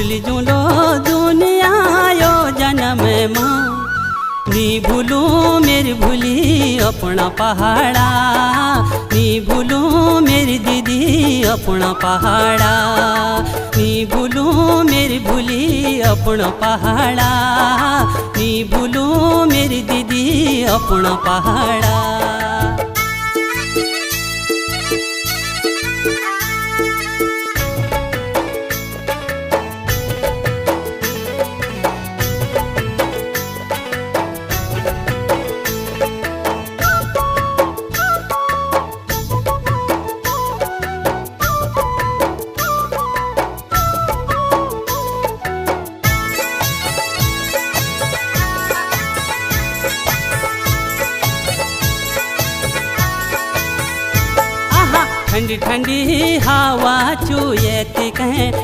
भूल जुलो दुनिया यो जन्म मां नी भूलू मेरी भूली अपना पहाड़ा नी भूलू मेरी दीदी अपना पहाड़ा नी भूलू मेरी भूली अपना पहाड़ा नी भूलू मेरी दीदी अपना पहाड़ा। ठंडी ठंडी हवा चुएती कहें